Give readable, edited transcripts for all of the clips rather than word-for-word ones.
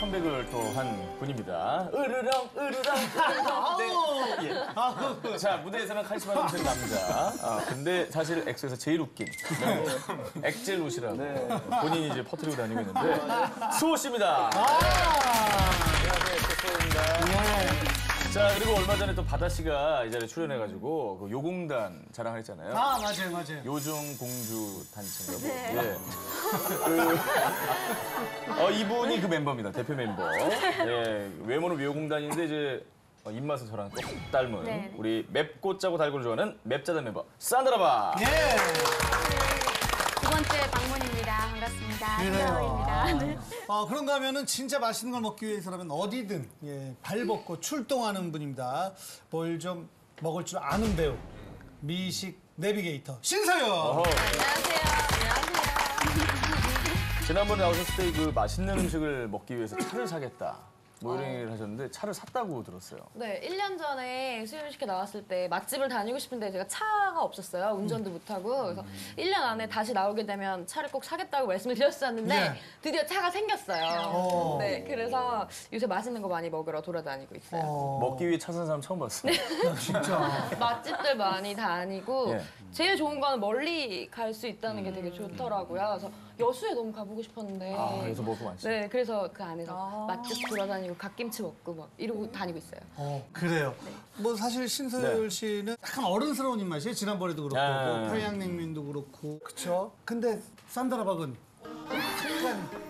컴백을 또 한 분입니다. 으르렁 으르렁 으르렁. 네. 예. 자, 무대에서는 카리스마 넘치는 남자. 근데 사실 엑소에서 제일 웃긴 엑젤롯이라고 본인이 이제 퍼뜨리고 다니고 있는데 수호 씨입니다. 안녕하세요, 엑소입니다. 자, 그리고 얼마 전에 또 바다 씨가 이 자리에 출연해가지고 그 요공단 자랑을 했잖아요. 맞아요. 요중 공주 단체인가 뭐. 네. 이분이 그 멤버입니다. 대표 멤버. 예, 외모는 요공단인데 이제 입맛은 저랑 똑 닮은 네. 우리 맵고 짜고 달고를 좋아하는 맵자단 멤버 산드라바. 예. 두 번째 방문입니다. 반갑습니다. 그래요. 한가로입니다. 네. 그런가 하면은 진짜 맛있는 걸 먹기 위해서라면 어디든 발 벗고 출동하는 분입니다. 뭘 좀 먹을 줄 아는 배우, 미식 내비게이터 신서연. 안녕하세요. 지난번에 나오셨을 때 그 맛있는 음식을 먹기 위해서 차를 사겠다. 뭐 이런 얘기를 하셨는데 차를 샀다고 들었어요. 네, 1년 전에 수요일식에 나왔을 때 맛집을 다니고 싶은데 제가 차가 없었어요. 운전도 못하고. 그래서 1년 안에 다시 나오게 되면 차를 꼭 사겠다고 말씀을 드렸었는데 네. 드디어 차가 생겼어요. 네, 그래서 요새 맛있는 거 많이 먹으러 돌아다니고 있어요. 먹기 위해 차 산 사람 처음 봤어요. 진짜. 맛집들 많이 다니고 예. 제일 좋은 거는 멀리 갈 수 있다는 게 되게 좋더라고요. 그래서 여수에 너무 가보고 싶었는데. 그래서 먹고 많지. 네, 그래서 그 안에서 맛집 돌아다니고 갓김치 먹고 막 이러고 다니고 있어요. 그래요. 뭐 사실 신서연 씨는 약간 어른스러운 입맛이에요. 지난번에도 그렇고 뭐 평양냉면도 그렇고. 그렇죠. 근데 산드라박은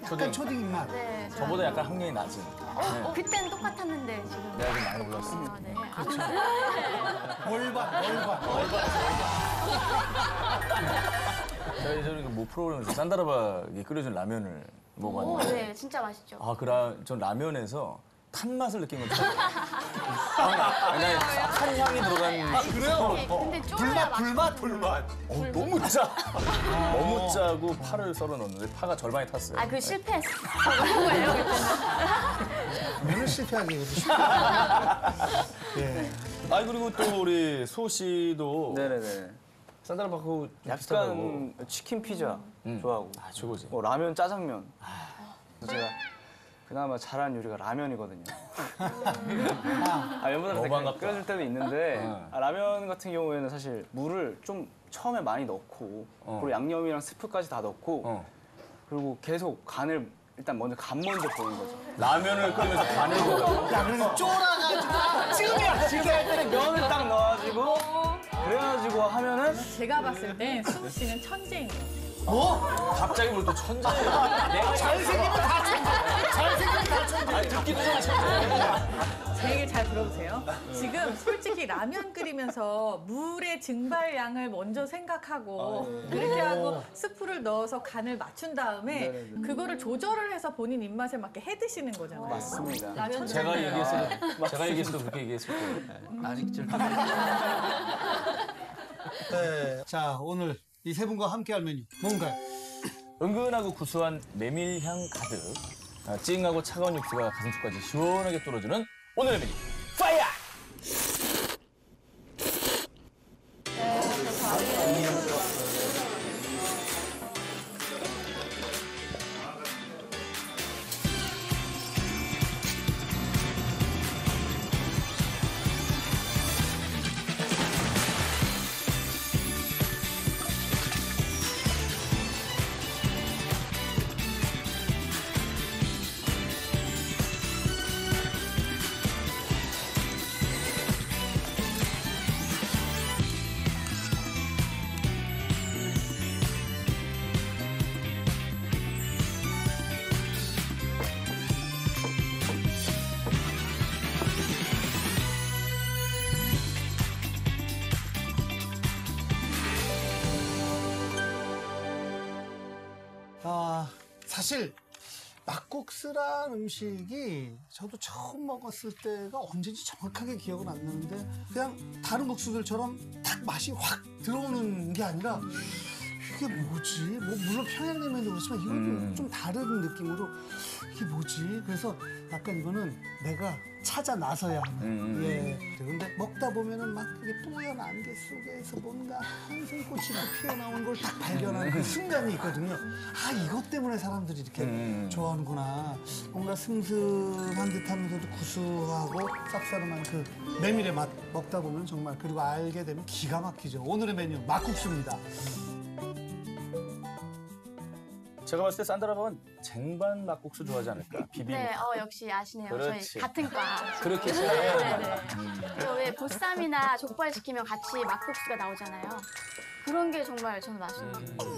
약간 초딩 입맛. 네. 저보다 약간 학년이 낮은. 그때는 똑같았는데 지금. 내가 좀 많이 올랐어. 네. 월반. 저희 저는 모 프로그램에서 산다라박이 끓여준 라면을 먹어봤는데 네, 진짜 맛있죠. 전 라면에서 탄 맛을 느낀 건 처음이에요. 산 향이 들어간. 그래요? 근데 쫄아야 불맛. 너무 짜. 너무 짜고 파를 썰어 넣었는데 파가 절반이 탔어요. 그 실패했어. 거예요, 그때는. 면을 실패하게 예. 그리고 또 우리 수호 씨도 네네네. 산다라박하고 약간 치킨 피자 좋아하고. 최고지. 라면 짜장면. 그래서 제가 그나마 잘하는 요리가 라면이거든요. 면보다 반갑다. 끓여줄 때도 있는데 라면 같은 경우에는 사실 물을 좀 처음에 많이 넣고 그리고 양념이랑 스프까지 다 넣고 그리고 계속 간을 일단 먼저 보는 거죠. 라면을 끓이면서 간을 넣어. 야, 그래서 쫄아가지고 지금 할 때는 면을 딱 넣어가지고 그래가지고 하면은 제가 봤을 때 수호 씨는 천재인 것 같아요. 갑자기 뭘 또 천재야. 내가 잘생기면 다 천재. 듣기도 전에 천재. 제 얘기 잘 들어보세요. 지금 솔직히 라면 끓이면서 물의 증발량을 먼저 생각하고 그렇게 하고 스프를 넣어서 간을 맞춘 다음에 그거를 조절을 해서 본인 입맛에 맞게 해 드시는 거잖아요. 맞습니다. 제가 얘기했어도 그렇게 얘기했을 거예요. 아직 좀 네. 자, 오늘 이 세 분과 함께할 메뉴 뭔가요? 은근하고 구수한 메밀향 가득, 찡하고 차가운 육수가 가슴속까지 시원하게 뚫어주는 오늘의 메뉴 파이어! 사실 막국수란 음식이 저도 처음 먹었을 때가 언제인지 정확하게 기억은 안 나는데 그냥 다른 국수들처럼 딱 맛이 확 들어오는 게 아니라 이게 뭐지? 뭐 물론 평양냉면도 그렇지만 이건 좀 다른 느낌으로 이게 뭐지? 그래서 약간 이거는 내가 찾아 나서야 하는. 예. 근데 먹다 보면은 막 이게 뿌연 안개 속에서 뭔가 한송꽃이 피어나온 걸 딱 발견하는 그 순간이 있거든요. 아, 이것 때문에 사람들이 이렇게 좋아하는구나. 뭔가 슴슴한 듯하면서도 구수하고 쌉싸름한 그 메밀의 맛 먹다 보면 정말 그리고 알게 되면 기가 막히죠. 오늘의 메뉴 막국수입니다. 제가 봤을 때 산드라방은 쟁반 막국수 좋아하지 않을까? 비빔. 네, 역시 아시네요. 그렇지. 저희 같은 과. 그렇게 싫어해. 네네. 왜 보쌈이나 족발 시키면 같이 막국수가 나오잖아요. 그런 게 정말 저는 맛있는 것 같아요.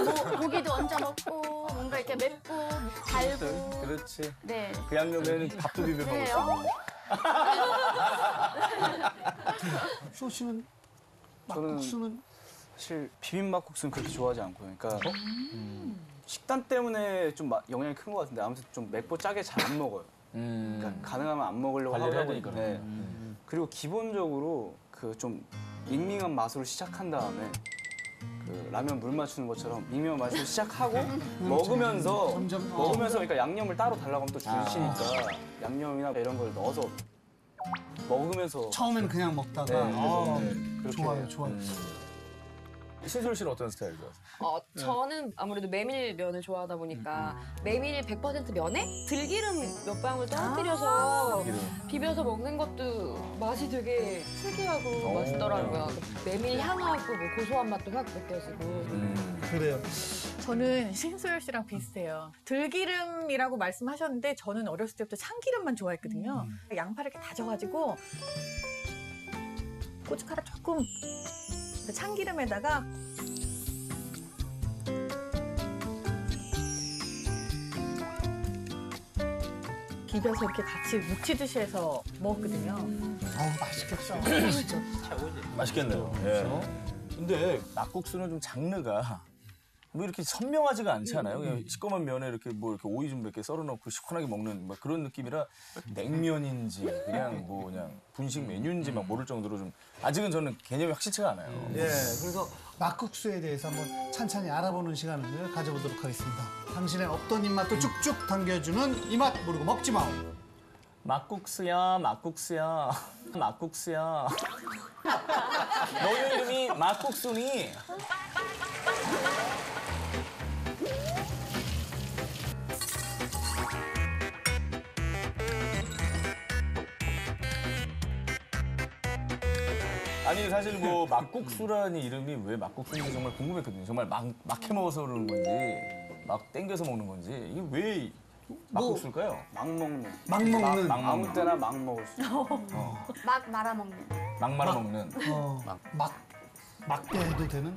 뭐 고기도 얹어 먹고 뭔가 이렇게 맵고 달고. 그렇지. 네. 그 양념에는 밥도 비벼 먹을 네, 수 있는. 수호 씨는 막국수는 사실 비빔막국수는 그렇게 좋아하지 않고요. 그러니까 식단 때문에 좀 영향이 큰 것 같은데 아무튼 좀 맵고 짜게 잘 안 먹어요. 그러니까 가능하면 안 먹으려고 관리를 해야 하고 되니까. 네. 그리고 기본적으로 그 좀 밍밍한 맛으로 시작한 다음에 그 라면 물 맞추는 것처럼 밍밍한 맛으로 시작하고 먹으면서 점점, 그러니까 양념을 따로 달라고 하면 또 주시니까 양념이나 이런 걸 넣어서 먹으면서 처음에는 그냥 먹다가 네, 그래서 좋아요, 좋아요. 신솔 씨는 어떤 스타일 좋아하세요? 저는 아무래도 메밀면을 좋아하다 보니까 메밀 100% 면에 들기름 몇 방울 떨어뜨려서 비벼서 먹는 것도 맛이 되게 특이하고 맛있더라고요. 메밀 향하고 뭐 고소한 맛도 확 느껴지고. 그래요. 저는 신소열 씨랑 비슷해요. 들기름이라고 말씀하셨는데 저는 어렸을 때부터 참기름만 좋아했거든요. 양파를 이렇게 다져가지고 고춧가루 조금 참기름에다가 비벼서 이렇게 같이 무치듯이 해서 먹었거든요. 아우, 맛있겠다. 진짜. 맛있겠네요. 예. 근데 막국수는 좀 장르가 뭐 이렇게 선명하지가 않잖아요. 그냥 시꺼먼 면에 이렇게 뭐 이렇게 오이 좀 이렇게 썰어놓고 시원하게 먹는 막 그런 느낌이라 냉면인지 그냥 뭐 그냥 분식 메뉴인지 막 모를 정도로 좀 아직은 저는 개념이 확실치가 않아요. 예, 그래서 막국수에 대해서 한번 찬찬히 알아보는 시간을 가져보도록 하겠습니다. 당신의 없던 입맛도 쭉쭉 당겨주는 이 맛 모르고 먹지 마. 막국수야, 막국수야, 막국수야. 너의 이름이 막국수니? 아니 사실 뭐 막국수라는 이름이 왜 막국수인지 정말 궁금했거든요. 정말 막 해먹어서 그러는 건지 막 땡겨서 먹는 건지 이게 왜 막국수일까요? 막 먹는. 막 먹는. 아무 때나 막 먹을 수 있어요. 막 말아먹는. 막 말아 먹는. 막게 해도 되는?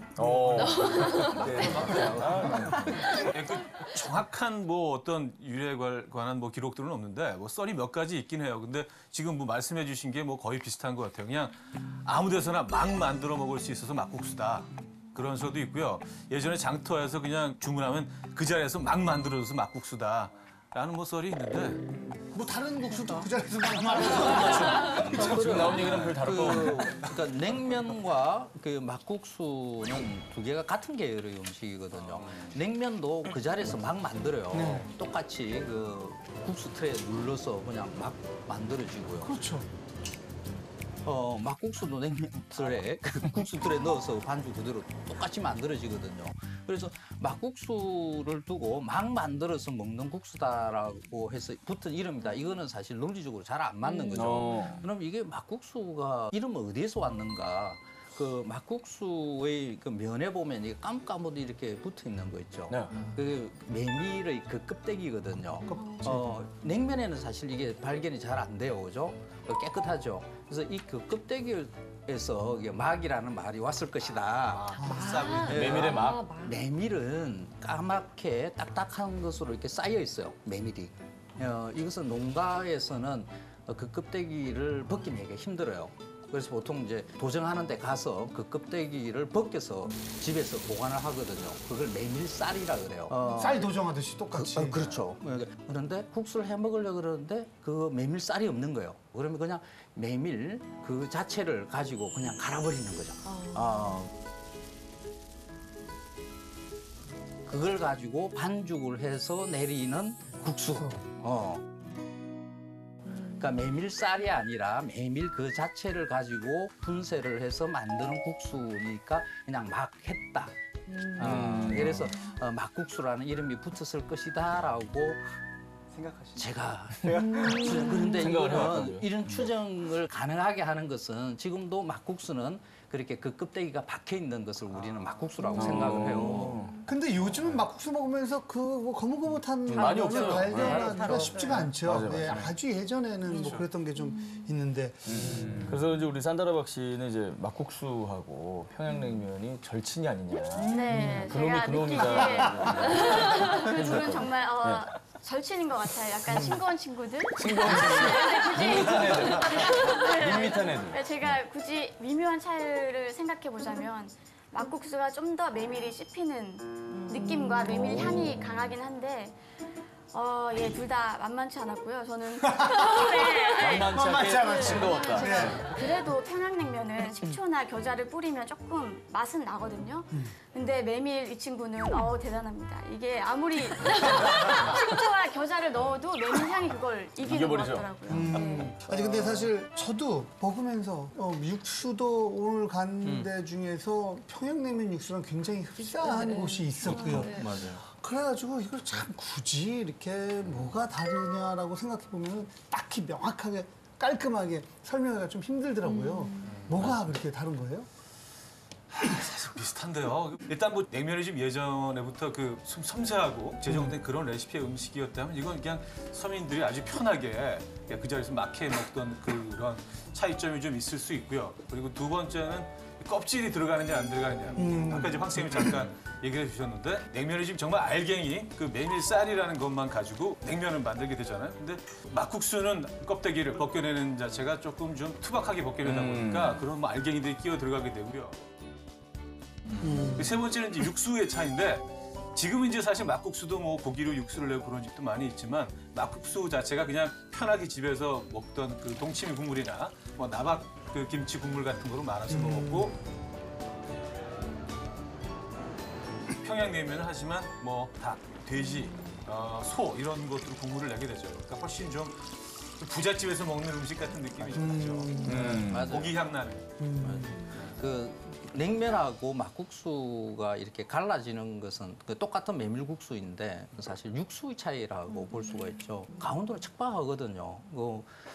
그 정확한 뭐 어떤 유래에 관한 뭐 기록들은 없는데 뭐 썰이 몇 가지 있긴 해요. 근데 지금 뭐 말씀해 주신 게 뭐 거의 비슷한 것 같아요. 그냥 아무 데서나 막 만들어 먹을 수 있어서 막국수다. 그런 소도 있고요. 예전에 장터에서 그냥 주문하면 그 자리에서 막 만들어줘서 막국수다. 라는 뭐 썰이 있는데 뭐 다른 국수도 그 자리에서 막 말아. 지금 나온 얘기는 별 다를 거. 그러니까 냉면과 그 막국수는 두 개가 같은 계열의 음식이거든요. 냉면도 그 자리에서 막 만들어요. 똑같이 그 국수 틀에 눌러서 그냥 막 만들어지고요. 그렇죠. 막국수도 냉면 틀에 그 국수 틀에 넣어서 반죽 그대로 똑같이 만들어지거든요. 그래서 막국수를 두고 막 만들어서 먹는 국수다라고 해서 붙은 이름이다. 이거는 사실 논리적으로 잘 안 맞는 거죠. 그럼 이게 막국수가 이름은 어디에서 왔는가? 그 막국수의 그 면에 보면 이게 까뭇까뭇 이렇게 붙어 있는 거 있죠. 네. 그 메밀의 그 껍데기거든요. 냉면에는 사실 이게 발견이 잘 안 돼요, 그죠? 깨끗하죠. 그래서 이 그 껍데기에서 이게 막이라는 말이 왔을 것이다. 메밀의 막. 메밀은 까맣게 딱딱한 것으로 이렇게 쌓여 있어요. 메밀이. 이것은 농가에서는 그 껍데기를 벗기내기가 힘들어요. 그래서 보통 이제 도정하는 데 가서 그 껍데기를 벗겨서 집에서 보관을 하거든요. 그걸 메밀쌀이라 그래요. 쌀 도정하듯이 똑같이. 그렇죠. 그런데 국수를 해 먹으려고 그러는데 그 메밀쌀이 없는 거예요. 그러면 그냥 메밀 그 자체를 가지고 그냥 갈아버리는 거죠. 그걸 가지고 반죽을 해서 내리는 국수. 그러니까 메밀쌀이 아니라 메밀 그 자체를 가지고 분쇄를 해서 만드는 국수니까 그냥 막 했다. 그래서 막국수라는 이름이 붙었을 것이다라고 생각하시죠? 제가 그런데 생각을 해봤거든요. 이런 추정을 가능하게 하는 것은 지금도 막국수는 그렇게 그 껍데기가 박혀 있는 것을 우리는 막국수라고 생각을 해요. 근데 요즘은 막국수 먹으면서 그 거뭇거뭇한 많이 면을 없어요. 발견하기가 쉽지가 않죠. 맞아요, 예, 아주 예전에는 뭐 그랬던 게 좀 있는데 그래서 이제 우리 산다라박 씨는 이제 막국수하고 평양냉면이 절친이 아니냐. 네, 그놈이 제가 그놈이다. 느끼기에 그 둘은 정말 절친인 것 같아요. 약간 싱거운 친구들. 밋밋한 애들. 밋밋한 애들. 네, 제가 굳이 미묘한 차이를 생각해 보자면 막국수가 좀 더 메밀이 씹히는 느낌과 메밀 향이 강하긴 한데 예, 둘 다 만만치 않았고요. 저는 만만치 않게 싱거웠다. 그래도 평양냉면은 식초나 겨자를 뿌리면 조금 맛은 나거든요. 근데 메밀 이 친구는 대단합니다. 이게 아무리 식초와 겨자를 넣어도 메밀 향이 그걸 이기는 이겨버리죠. 것 같더라고요. 아니 근데 사실 저도 먹으면서 육수도 오늘 간 데 중에서 평양냉면 육수랑 굉장히 흡사한 곳이 있었고요. 맞아요. 그래가지고 이걸 참 굳이 이렇게 뭐가 다르냐라고 생각해 보면 딱히 명확하게 깔끔하게 설명하기가 좀 힘들더라고요. 뭐가 그렇게 다른 거예요? 비슷한데요. 일단 뭐 냉면이 좀 예전에부터 그 좀 섬세하고 제정된 그런 레시피의 음식이었다면 이건 그냥 서민들이 아주 편하게 그냥 그 자리에서 막 해 먹던 그런 차이점이 좀 있을 수 있고요. 그리고 두 번째는 껍질이 들어가느냐 안 들어가느냐. 아까 이제 황 선생님이 잠깐 얘기를 해주셨는데 냉면이 지금 정말 알갱이 그 메밀쌀이라는 것만 가지고 냉면을 만들게 되잖아요. 근데 막국수는 껍데기를 벗겨내는 자체가 조금 좀 투박하게 벗겨내다 보니까 그런 뭐 알갱이들이 끼어 들어가게 되고요. 세 번째는 이제 육수의 차이인데 지금은 이제 사실 막국수도 뭐 고기로 육수를 내고 그런 집도 많이 있지만 막국수 자체가 그냥 편하게 집에서 먹던 그 동치미 국물이나 뭐 나박 그 김치 국물 같은 거로 말아서 먹었고 평양냉면은 하지만 뭐 닭, 돼지, 소 이런 것들로 국물을 내게 되죠. 그러니까 훨씬 좀 부잣집에서 먹는 음식 같은 느낌이 좀 나죠. 맞아요. 고기 향 나는. 그 냉면하고 막국수가 이렇게 갈라지는 것은 그 똑같은 메밀국수인데 사실 육수의 차이라고 볼 수가 있죠. 강원도는 척박하거든요.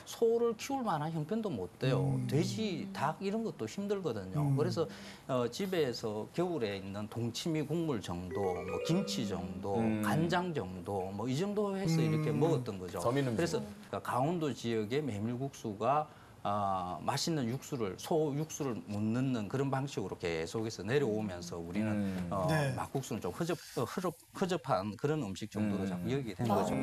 소를 키울 만한 형편도 못 돼요. 돼지, 닭 이런 것도 힘들거든요. 그래서 집에서 겨울에 있는 동치미 국물 정도, 뭐 김치 정도, 간장 정도, 뭐 이 정도 해서 이렇게 먹었던 거죠. 서민 음식. 그래서 강원도 지역의 메밀국수가 맛있는 육수를 소 육수를 못 넣는 그런 방식으로 계속해서 내려오면서 우리는 막국수는 좀 허접한 그런 음식 정도로 자꾸 여기게 된 거죠.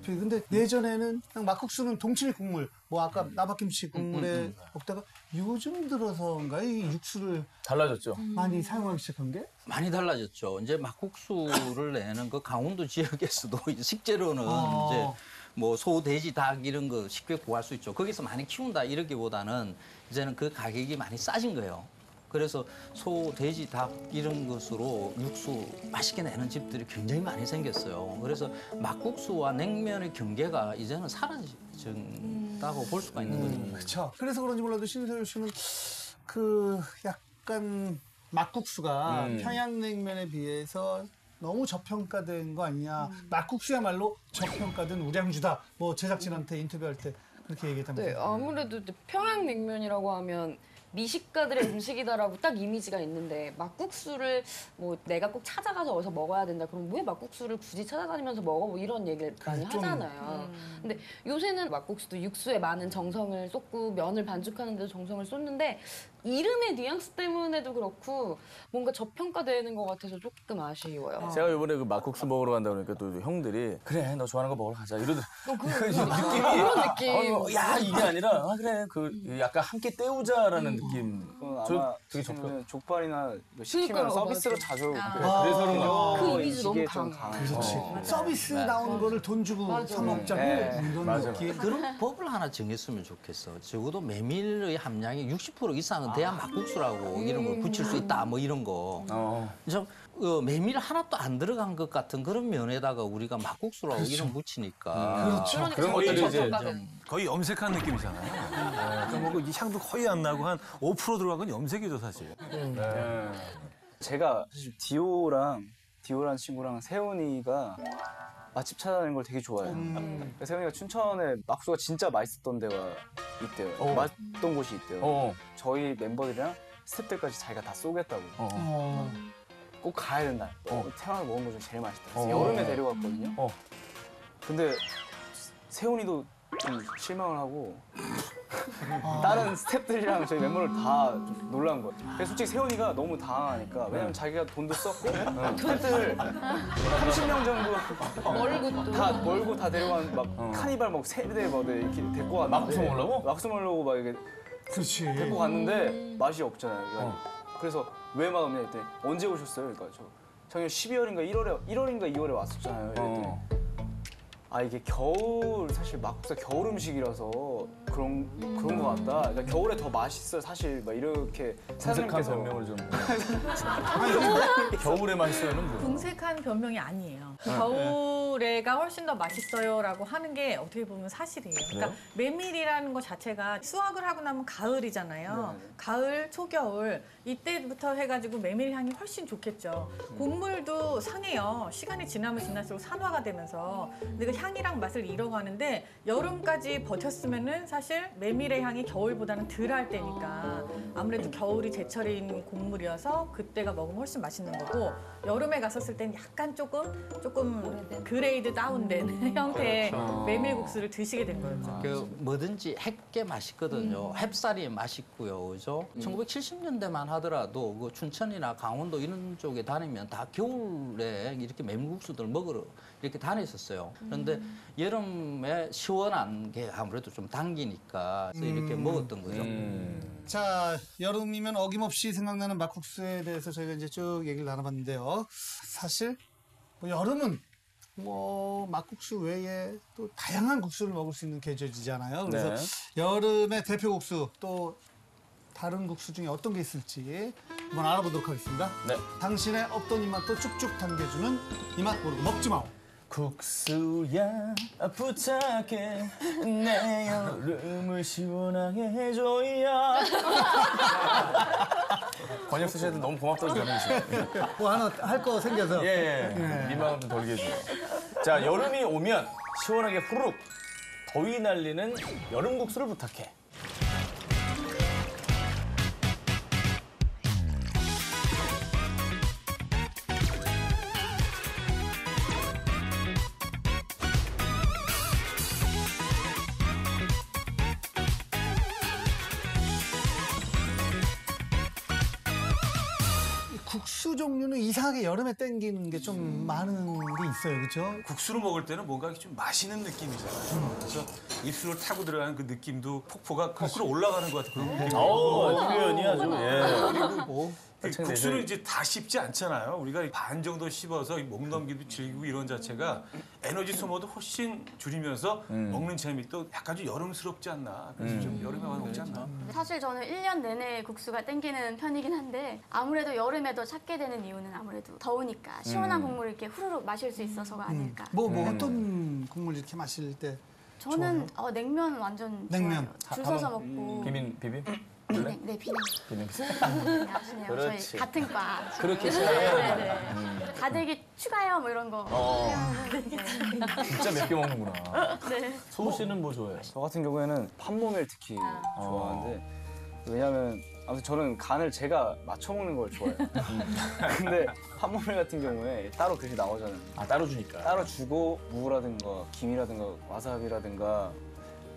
근데 예전에는 그냥 막국수는 동치미 국물, 뭐 아까 나박김치 국물에 먹다가 요즘 들어서인가 이 육수를 달라졌죠. 많이 사용하기 시작한 게? 많이 달라졌죠. 이제 막국수를 내는 그 강원도 지역에서도 식재료는 이제 뭐 소, 돼지, 닭 이런 거 쉽게 구할 수 있죠. 거기서 많이 키운다 이러기보다는 이제는 그 가격이 많이 싸진 거예요. 그래서 소, 돼지, 닭 이런 것으로 육수 맛있게 내는 집들이 굉장히 많이 생겼어요. 그래서 막국수와 냉면의 경계가 이제는 사라진다고 볼 수가 있는 거죠. 그렇죠. 그래서 그런지 몰라도 신서율 씨는 그 약간 막국수가 평양냉면에 비해서 너무 저평가된 거 아니냐. 막국수야말로 저평가된 우량주다. 뭐 제작진한테 인터뷰할 때 그렇게 얘기했다면서요. 네, 아무래도 이제 평양냉면이라고 하면 미식가들의 음식이다라고 딱 이미지가 있는데 막국수를 뭐 내가 꼭 찾아가서 어디서 먹어야 된다. 그럼 왜 막국수를 굳이 찾아다니면서 먹어? 뭐 이런 얘기를 많이 하잖아요. 근데 요새는 막국수도 육수에 많은 정성을 쏟고 면을 반죽하는 데도 정성을 쏟는데 이름의 뉘앙스 때문에도 그렇고 뭔가 저평가되는 것 같아서 조금 아쉬워요. 제가 이번에 그 막국수 먹으러 간다 그러니까 또 형들이 그래 너 좋아하는 거 먹으러 가자 이러더라고요. 느낌이 그런 느낌. 야 이게 아니라 아, 그래 그 약간 함께 때우자라는 느낌. 그건 저 아마 되게 적극. 족발이나 이거 시키면 그러니까, 서비스로 맞아. 자주 그래서 그런가. 그 이미지 너무 인식이 좀 강해. 강해서. 서비스 나온 거를 돈 주고 사 먹자고 이런 맞아. 느낌. 그런 법을 하나 정했으면 좋겠어. 적어도 메밀의 함량이 60% 이상은 돼야 막국수라고 이름을 붙일 수 있다. 뭐 이런 거. 좀 메밀 하나도 안 들어간 것 같은 그런 면에다가 우리가 막국수라고 이름 붙이니까. 그렇죠. 그런 것들이 이제 저평가된. 거의 염색한 느낌이잖아요. 그러니까 뭐 이 향도 거의 안 나고 한 5% 들어간 건 염색이죠 사실. 제가 사실 디오라는 친구랑 세훈이가 맛집 찾아내는 걸 되게 좋아해요. 세훈이가 춘천에 막국수가 진짜 맛있었던 데가 있대요. 맛있던 곳이 있대요. 저희 멤버들이랑 스태프들까지 자기가 다 쏘겠다고. 꼭 가야 된다. 태어나서 먹은 거 중에 제일 맛있다. 그래서 여름에 데려갔거든요. 근데 세훈이도 좀 실망을 하고 다른 스태프들이랑 저희 멤버를 다 좀 놀란 거예요. 그래서 솔직히 세훈이가 너무 당황하니까 왜냐면 자기가 돈도 썼고 스태프들 30명 정도 멀고 다 데려간 막 카니발 막 세대 막 이렇게 데리고 왔는데 막국수 먹으려고? 막국수 먹으려고 막 이렇게 그렇지. 데리고 갔는데 맛이 없잖아요. 그래서 왜 맛없냐 했더니 언제 오셨어요? 그러니까 저 작년 12월인가 1월인가 2월에 왔었잖아요. 이랬더니 아 이게 겨울 사실 막국수가 겨울 음식이라서 그런 거 같다. 그러니까 겨울에 더 맛있어 사실 막 이렇게 검색한 사장님께서 변명을 좀. 겨울에 맛있어요는 뭐야? 궁색한 변명이 아니에요. 겨울에가 훨씬 더 맛있어요라고 하는 게 어떻게 보면 사실이에요. 그러니까 메밀이라는 것 자체가 수확을 하고 나면 가을이잖아요. 가을, 초겨울 이때부터 해가지고 메밀 향이 훨씬 좋겠죠. 곡물도 상해요. 시간이 지나면 지날수록 산화가 되면서 근데 그 향이랑 맛을 잃어가는데 여름까지 버텼으면은 사실 메밀의 향이 겨울보다는 덜할 때니까 아무래도 겨울이 제철인 곡물이어서 그때가 먹으면 훨씬 맛있는 거고 여름에 갔었을 땐 약간 조금 그레이드 다운된 형태의 메밀국수를 드시게 된 거였죠. 그 뭐든지 햇게 맛있거든요. 햅쌀이 맛있고요, 그죠? 1970년대만 하더라도 그 춘천이나 강원도 이런 쪽에 다니면 다 겨울에 이렇게 메밀국수들 먹으러 이렇게 다녔었어요. 그런데 여름에 시원한 게 아무래도 좀 당기니까 그래서 이렇게 먹었던 거죠. 자, 여름이면 어김없이 생각나는 막국수에 대해서 저희가 이제 쭉 얘기를 나눠봤는데요. 사실 뭐 여름은 뭐 막국수 외에 또 다양한 국수를 먹을 수 있는 계절이잖아요. 그래서 여름의 대표 국수 또 다른 국수 중에 어떤 게 있을지 한번 알아보도록 하겠습니다. 네. 당신의 없던 입맛도 쭉쭉 당겨주는 입맛 모르고 먹지 마오. 국수야 부탁해 내 여름을 시원하게 해줘야. 권혁수 씨한테 너무 고맙다고 전해주세요. 뭐 하나 할 거 생겨서. 예. 민망함 좀 덜게 해줘요. 자, 여름이 오면 시원하게 후루룩 더위 날리는 여름 국수를 부탁해. 국수 종류는 이상하게 여름에 땡기는 게 좀 많은 게 있어요, 그렇죠? 국수를 먹을 때는 뭔가 좀 마시는 느낌이잖아요. 그래서 입술을 타고 들어가는 그 느낌도 폭포가 거꾸로 올라가는 것 같은 그런 느낌이 표현이 아주 예. 그리고 뭐 국수는 이제 다 씹지 않잖아요. 우리가 반 정도 씹어서 목 넘기도 즐기고 이런 자체가 에너지 소모도 훨씬 줄이면서 먹는 재미도 약간 좀 여름스럽지 않나. 그래서 좀 여름에 와서 먹지 않나. 사실 저는 1년 내내 국수가 땡기는 편이긴 한데 아무래도 여름에 더 찾게 되는 이유는 아무래도 더우니까 시원한 국물을 이렇게 후루룩 마실 수 있어서가 아닐까. 뭐 어떤 국물 이렇게 마실 때 저는 냉면 완전 냉면. 좋아요. 줄 서서 먹고. 비빔? 네, 비빔. 비빔. 네, 아시네요. 그렇지. 저희 같은 과. 그렇게 네, 생각해요. 네. 가득이 추가요 뭐 이런 거. 진짜 맵게 먹는구나. 네. 소우 씨는 뭐 좋아해요? 저 같은 경우에는 판모밀 특히 좋아하는데 왜냐면 아무튼 저는 간을 제가 맞춰 먹는 걸 좋아해요. 근데 판모밀 같은 경우에 따로 그릇이 나오잖아요. 아, 따로 주니까. 따로 주고 무라든가 김이라든가 와사비라든가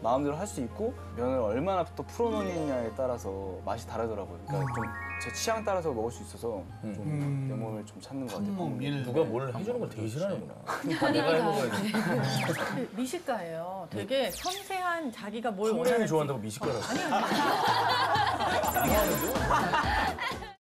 마음대로 할 수 있고 면을 얼마나 또 풀어놓느냐에 따라서 맛이 다르더라고요. 그러니까 좀 제 취향 따라서 먹을 수 있어서 좀 내 몸을 좀 찾는 것 같아요. 누가 뭘 해주는 걸 되게 싫어하는구나. 내가 해먹어야지. 미식가예요. 되게 섬세한 자기가 뭘 평생이 좋아한다고 미식가라고. 아니.